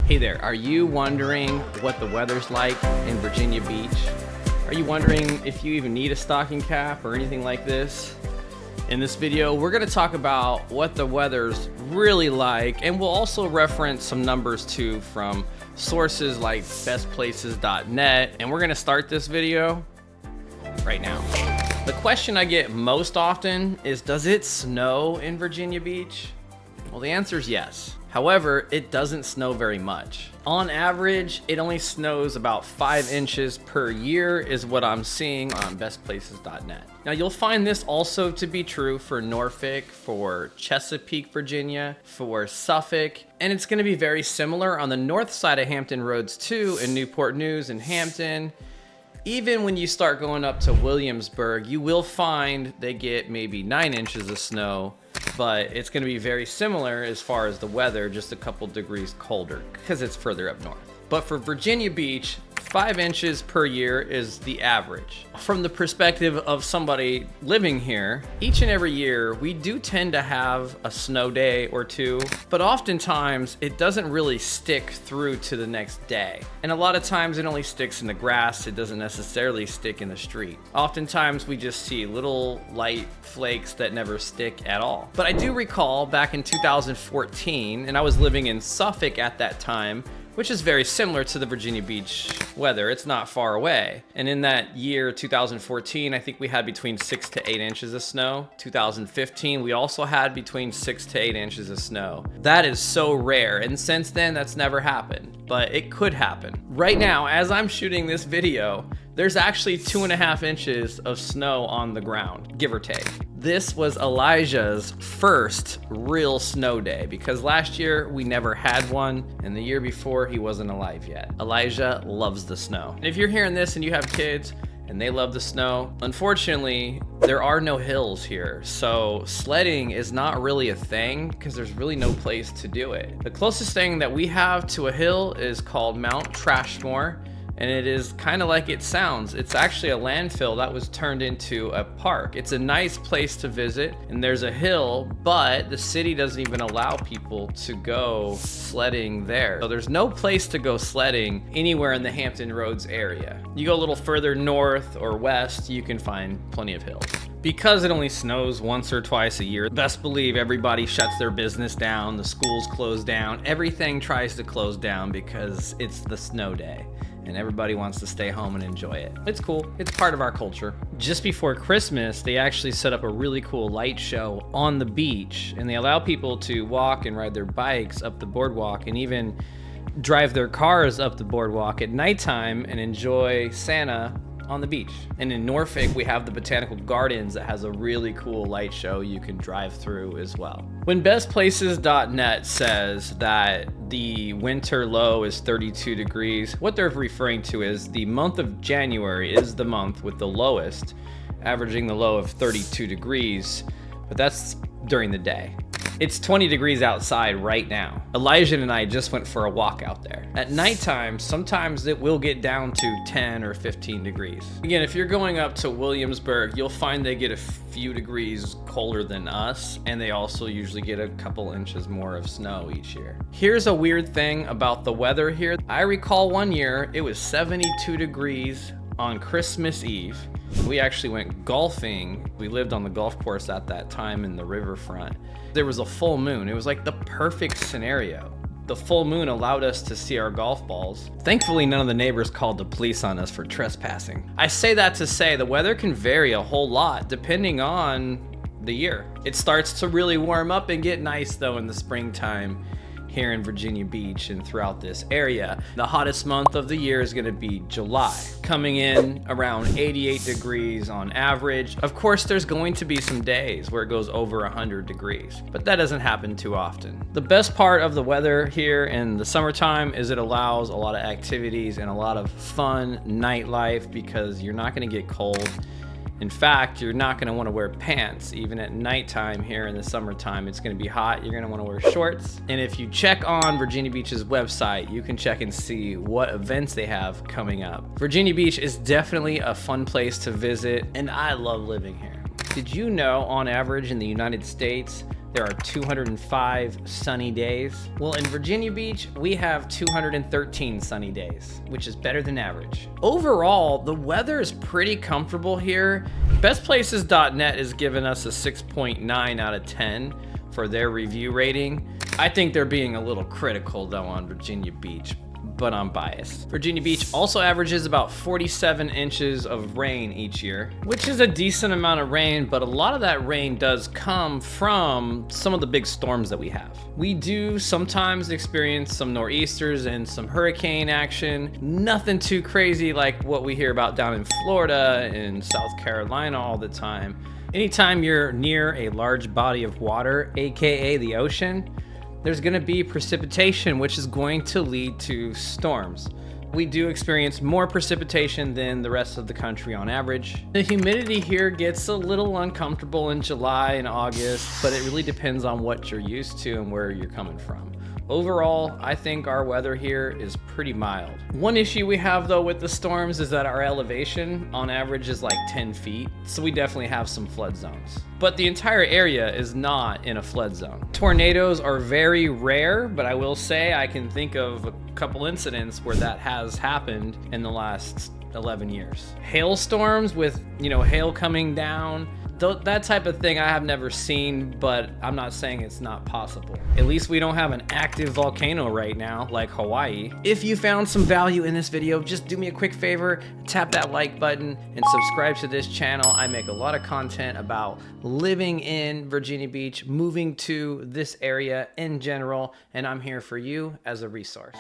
Hey there, are you wondering what the weather's like in Virginia Beach? Are you wondering if you even need a stocking cap or anything like this? In this video, we're gonna talk about what the weather's really like, and we'll also reference some numbers too from sources like bestplaces.net, and we're gonna start this video right now. The question I get most often is, does it snow in Virginia Beach? Well, the answer is yes. However, it doesn't snow very much. On average, it only snows about 5 inches per year is what I'm seeing on bestplaces.net. Now, you'll find this also to be true for Norfolk, for Chesapeake, Virginia, for Suffolk, and it's gonna be very similar on the north side of Hampton Roads too, in Newport News and Hampton. Even when you start going up to Williamsburg, you will find they get maybe 9 inches of snow, but it's going to be very similar as far as the weather, just a couple degrees colder because it's further up north. But for Virginia Beach, 5 inches per year is the average. From the perspective of somebody living here, each and every year we do tend to have a snow day or two, but oftentimes it doesn't really stick through to the next day. And a lot of times it only sticks in the grass, it doesn't necessarily stick in the street. Oftentimes we just see little light flakes that never stick at all. But I do recall back in 2014, and I was living in Suffolk at that time, which is very similar to the Virginia Beach weather. It's not far away. And in that year, 2014, I think we had between 6 to 8 inches of snow. 2015, we also had between 6 to 8 inches of snow. That is so rare. And since then, that's never happened, but it could happen. Right now, as I'm shooting this video, there's actually 2.5 inches of snow on the ground, give or take. This was Elijah's first real snow day because last year we never had one, and the year before he wasn't alive yet. Elijah loves the snow. And if you're hearing this and you have kids and they love the snow, unfortunately, there are no hills here. So sledding is not really a thing because there's really no place to do it. The closest thing that we have to a hill is called Mount Trashmore. And it is kind of like it sounds. It's actually a landfill that was turned into a park. It's a nice place to visit, and there's a hill, but the city doesn't even allow people to go sledding there. So there's no place to go sledding anywhere in the Hampton Roads area. You go a little further north or west, you can find plenty of hills. Because it only snows once or twice a year, best believe everybody shuts their business down, the schools close down, everything tries to close down because it's the snow day. And everybody wants to stay home and enjoy it. It's cool, it's part of our culture. Just before Christmas, they actually set up a really cool light show on the beach, and they allow people to walk and ride their bikes up the boardwalk and even drive their cars up the boardwalk at nighttime and enjoy Santa on the beach. And in Norfolk, we have the Botanical Gardens that has a really cool light show you can drive through as well. When bestplaces.net says that the winter low is 32 degrees, what they're referring to is the month of January is the month with the lowest, averaging the low of 32 degrees, but that's during the day. It's 20 degrees outside right now. Elijah and I just went for a walk out there. At nighttime, sometimes it will get down to 10 or 15 degrees. Again, if you're going up to Williamsburg, you'll find they get a few degrees colder than us, and they also usually get a couple inches more of snow each year. Here's a weird thing about the weather here. I recall one year it was 72 degrees on Christmas Eve. We actually went golfing. We lived on the golf course at that time in the riverfront. There was a full moon. It was like the perfect scenario. The full moon allowed us to see our golf balls. Thankfully, none of the neighbors called the police on us for trespassing. I say that to say the weather can vary a whole lot depending on the year. It starts to really warm up and get nice though in the springtime here in Virginia Beach and throughout this area. The hottest month of the year is gonna be July, coming in around 88 degrees on average. Of course, there's going to be some days where it goes over 100 degrees, but that doesn't happen too often. The best part of the weather here in the summertime is it allows a lot of activities and a lot of fun nightlife because you're not gonna get cold. In fact, you're not gonna wanna wear pants even at nighttime here in the summertime. It's gonna be hot, you're gonna wanna wear shorts. And if you check on Virginia Beach's website, you can check and see what events they have coming up. Virginia Beach is definitely a fun place to visit, and I love living here. Did you know, on average in the United States, there are 205 sunny days. Well, in Virginia Beach, we have 213 sunny days, which is better than average. Overall, the weather is pretty comfortable here. Bestplaces.net is giving us a 6.9 out of 10 for their review rating. I think they're being a little critical though on Virginia Beach, but I'm biased. Virginia Beach also averages about 47 inches of rain each year, which is a decent amount of rain, but a lot of that rain does come from some of the big storms that we have. We do sometimes experience some nor'easters and some hurricane action. Nothing too crazy like what we hear about down in Florida and South Carolina all the time. Anytime you're near a large body of water, AKA the ocean, there's gonna be precipitation, which is going to lead to storms. We do experience more precipitation than the rest of the country on average. The humidity here gets a little uncomfortable in July and August, but it really depends on what you're used to and where you're coming from. Overall, I think our weather here is pretty mild. One issue we have though with the storms is that our elevation on average is like 10 feet, so we definitely have some flood zones. But the entire area is not in a flood zone. Tornadoes are very rare, but I will say I can think of a couple incidents where that has happened in the last 11 years. Hailstorms with, hail coming down, that type of thing I have never seen, but I'm not saying it's not possible. At least we don't have an active volcano right now like Hawaii. If you found some value in this video, just do me a quick favor, tap that like button and subscribe to this channel. I make a lot of content about living in Virginia Beach, moving to this area in general, and I'm here for you as a resource.